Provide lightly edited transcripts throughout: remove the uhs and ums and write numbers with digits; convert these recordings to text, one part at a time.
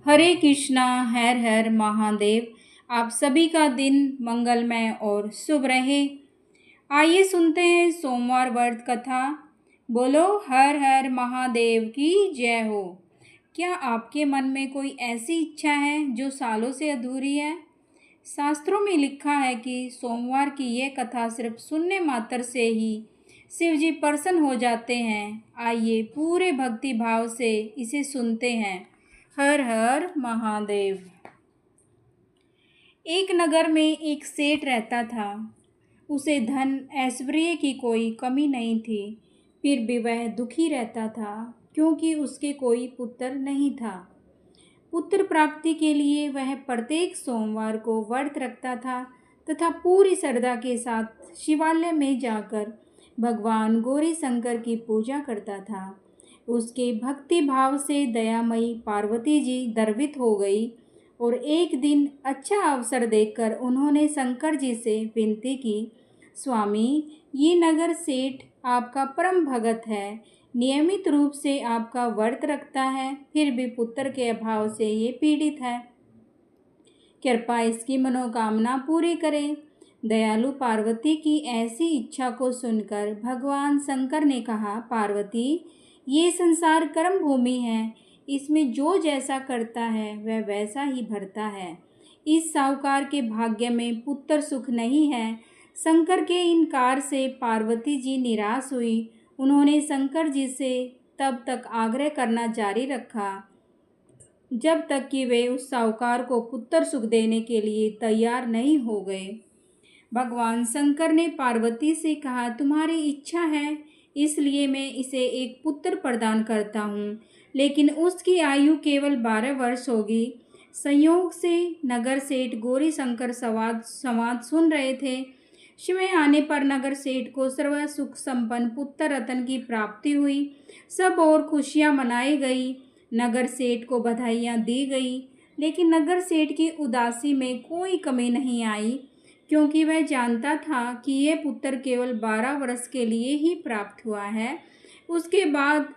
हरे कृष्णा। हर हर महादेव। आप सभी का दिन मंगलमय और शुभ रहे। आइए सुनते हैं सोमवार व्रत कथा। बोलो हर हर महादेव की जय हो। क्या आपके मन में कोई ऐसी इच्छा है जो सालों से अधूरी है? शास्त्रों में लिखा है कि सोमवार की यह कथा सिर्फ सुनने मात्र से ही शिव जी प्रसन्न हो जाते हैं। आइए पूरे भक्ति भाव से इसे सुनते हैं। हर हर महादेव। एक नगर में एक सेठ रहता था। उसे धन ऐश्वर्य की कोई कमी नहीं थी। फिर भी वह दुखी रहता था क्योंकि उसके कोई पुत्र नहीं था। पुत्र प्राप्ति के लिए वह प्रत्येक सोमवार को व्रत रखता था तथा पूरी श्रद्धा के साथ शिवालय में जाकर भगवान गौरी शंकर की पूजा करता था। उसके भक्ति भाव से दयामयी पार्वती जी गर्वित हो गई और एक दिन अच्छा अवसर देखकर उन्होंने शंकर जी से विनती की, स्वामी, ये नगर सेठ आपका परम भगत है, नियमित रूप से आपका व्रत रखता है, फिर भी पुत्र के अभाव से ये पीड़ित है। कृपा इसकी मनोकामना पूरी करें। दयालु पार्वती की ऐसी इच्छा को सुनकर भगवान शंकर ने कहा, पार्वती, ये संसार कर्म भूमि है, इसमें जो जैसा करता है वह वैसा ही भरता है। इस साहूकार के भाग्य में पुत्र सुख नहीं है। शंकर के इनकार से पार्वती जी निराश हुई। उन्होंने शंकर जी से तब तक आग्रह करना जारी रखा जब तक कि वे उस साहूकार को पुत्र सुख देने के लिए तैयार नहीं हो गए। भगवान शंकर ने पार्वती से कहा, तुम्हारी इच्छा है इसलिए मैं इसे एक पुत्र प्रदान करता हूँ, लेकिन उसकी आयु केवल 12 वर्ष होगी। संयोग से नगर सेठ गौरी शंकर संवाद सुन रहे थे। समय आने पर नगर सेठ को सर्व सुख संपन्न पुत्र रतन की प्राप्ति हुई। सब और खुशियाँ मनाई गई। नगर सेठ को बधाइयाँ दी गई, लेकिन नगर सेठ की उदासी में कोई कमी नहीं आई, क्योंकि वह जानता था कि यह पुत्र केवल 12 वर्ष के लिए ही प्राप्त हुआ है। उसके बाद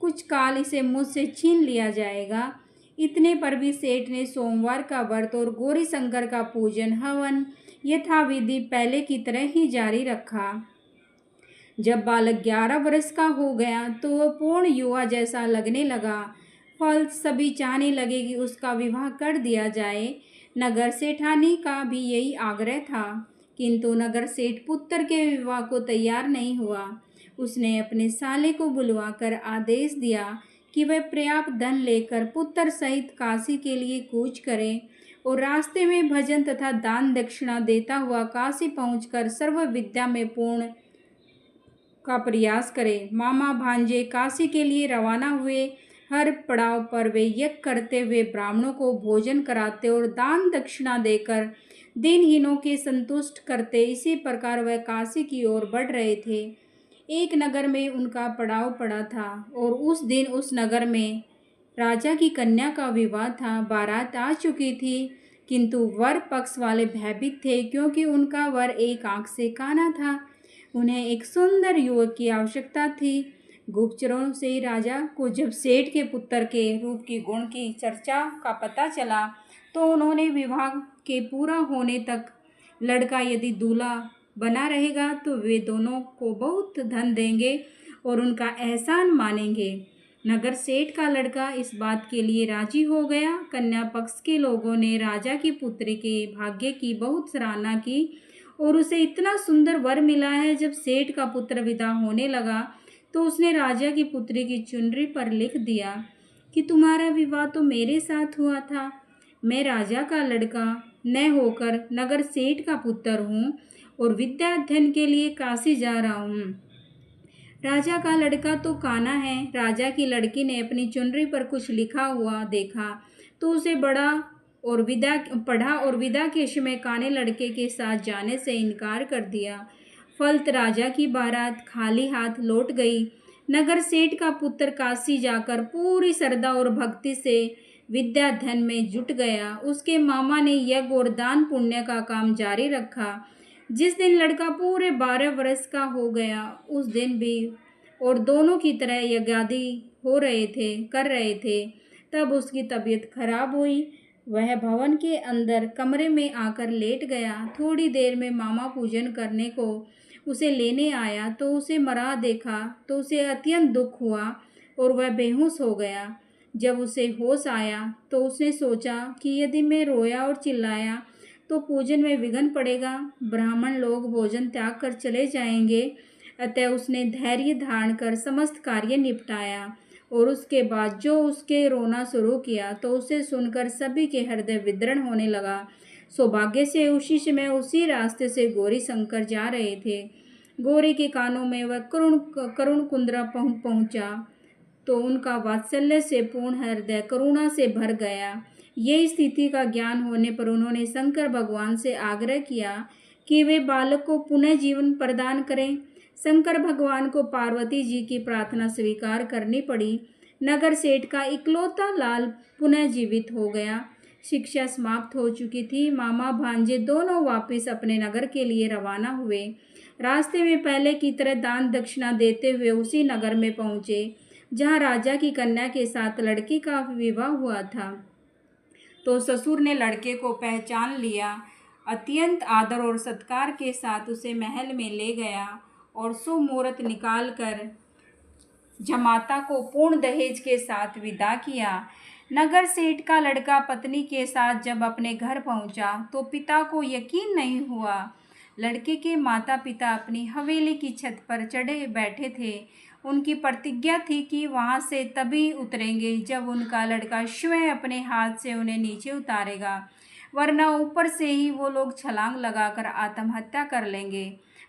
कुछ काल इसे मुझसे छीन लिया जाएगा। इतने पर भी सेठ ने सोमवार का व्रत और गौरी शंकर का पूजन हवन यथाविधि पहले की तरह ही जारी रखा। जब बालक 11 वर्ष का हो गया तो वह पूर्ण युवा जैसा लगने लगा। फल सभी चाहने लगे कि उसका विवाह कर दिया जाए। नगर सेठानी का भी यही आग्रह था, किंतु नगर सेठ पुत्र के विवाह को तैयार नहीं हुआ। उसने अपने साले को बुलवाकर आदेश दिया कि वह पर्याप्त धन लेकर पुत्र सहित काशी के लिए कूच करे और रास्ते में भजन तथा दान दक्षिणा देता हुआ काशी पहुंचकर सर्व विद्या में पूर्ण का प्रयास करे। मामा भांजे काशी के लिए रवाना हुए। हर पड़ाव पर वे यज्ञ करते हुए ब्राह्मणों को भोजन कराते और दान दक्षिणा देकर दिनहीनों के संतुष्ट करते। इसी प्रकार वह काशी की ओर बढ़ रहे थे। एक नगर में उनका पड़ाव पड़ा था और उस दिन उस नगर में राजा की कन्या का विवाह था। बारात आ चुकी थी, किंतु वर पक्ष वाले भयभीत थे, क्योंकि उनका वर एक आंख से काना था। उन्हें एक सुंदर युवक की आवश्यकता थी। गुप्तचरों से राजा को जब सेठ के पुत्र के रूप की गुण की चर्चा का पता चला तो उन्होंने विवाह के पूरा होने तक लड़का यदि दूल्हा बना रहेगा तो वे दोनों को बहुत धन देंगे और उनका एहसान मानेंगे। नगर सेठ का लड़का इस बात के लिए राजी हो गया। कन्या पक्ष के लोगों ने राजा की पुत्री के भाग्य की बहुत सराहना की और उसे इतना सुंदर वर मिला है। जब सेठ का पुत्र विदा होने लगा तो उसने राजा की पुत्री की चुनरी पर लिख दिया कि तुम्हारा विवाह तो मेरे साथ हुआ था। मैं राजा का लड़का न होकर नगर सेठ का पुत्र हूँ और विद्या अध्ययन के लिए काशी जा रहा हूँ। राजा का लड़का तो काना है। राजा की लड़की ने अपनी चुनरी पर कुछ लिखा हुआ देखा तो उसे पढ़ा और विदा के समय काने लड़के के साथ जाने से इनकार कर दिया। फलत राजा की बारात खाली हाथ लौट गई। नगर सेठ का पुत्र काशी जाकर पूरी श्रद्धा और भक्ति से विद्याध्ययन में जुट गया। उसके मामा ने यज्ञ और दान पुण्य का काम जारी रखा। जिस दिन लड़का पूरे 12 वर्ष का हो गया उस दिन भी और दोनों की तरह यज्ञादि कर रहे थे। तब उसकी तबीयत खराब हुई। वह भवन के अंदर कमरे में आकर लेट गया। थोड़ी देर में मामा पूजन करने को उसे लेने आया तो उसे मरा देखा तो उसे अत्यंत दुख हुआ और वह बेहोश हो गया। जब उसे होश आया तो उसने सोचा कि यदि मैं रोया और चिल्लाया तो पूजन में विघ्न पड़ेगा, ब्राह्मण लोग भोजन त्याग कर चले जाएंगे। अतः उसने धैर्य धारण कर समस्त कार्य निपटाया और उसके बाद जो उसके रोना शुरू किया तो उसे सुनकर सभी के हृदय विदृढ़ होने लगा। सौभाग्य से उसी समय उसी रास्ते से गौरी शंकर जा रहे थे। गौरी के कानों में वह करुण कुंद्रा पहुंचा तो उनका वात्सल्य से पूर्ण हृदय करुणा से भर गया। ये स्थिति का ज्ञान होने पर उन्होंने शंकर भगवान से आग्रह किया कि वे बालक को पुनः जीवन प्रदान करें। शंकर भगवान को पार्वती जी की प्रार्थना स्वीकार करनी पड़ी। नगर सेठ का इकलौता लाल पुनः जीवित हो गया। शिक्षा समाप्त हो चुकी थी। मामा भांजे दोनों वापस अपने नगर के लिए रवाना हुए। रास्ते में पहले की तरह दान दक्षिणा देते हुए उसी नगर में पहुंचे जहां राजा की कन्या के साथ लड़की का विवाह हुआ था। तो ससुर ने लड़के को पहचान लिया, अत्यंत आदर और सत्कार के साथ उसे महल में ले गया और शुभ मुहूर्त निकाल कर जमाता को पूर्ण दहेज के साथ विदा किया। नगर सेठ का लड़का पत्नी के साथ जब अपने घर पहुंचा तो पिता को यकीन नहीं हुआ। लड़के के माता पिता अपनी हवेली की छत पर चढ़े बैठे थे। उनकी प्रतिज्ञा थी कि वहां से तभी उतरेंगे जब उनका लड़का स्वयं अपने हाथ से उन्हें नीचे उतारेगा, वरना ऊपर से ही वो लोग छलांग लगाकर आत्महत्या कर लेंगे।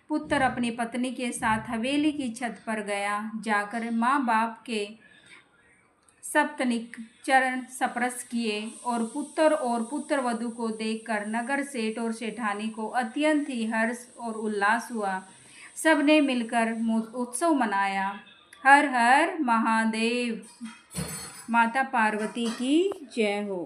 पुत्र अपनी पत्नी के साथ हवेली की छत पर गया। जाकर माँ बाप के सप्तनिक चरण स्पर्श किए और पुत्र वधू को देखकर नगर सेठ और सेठानी को अत्यंत ही हर्ष और उल्लास हुआ। सबने मिलकर उत्सव मनाया। हर हर महादेव। माता पार्वती की जय हो।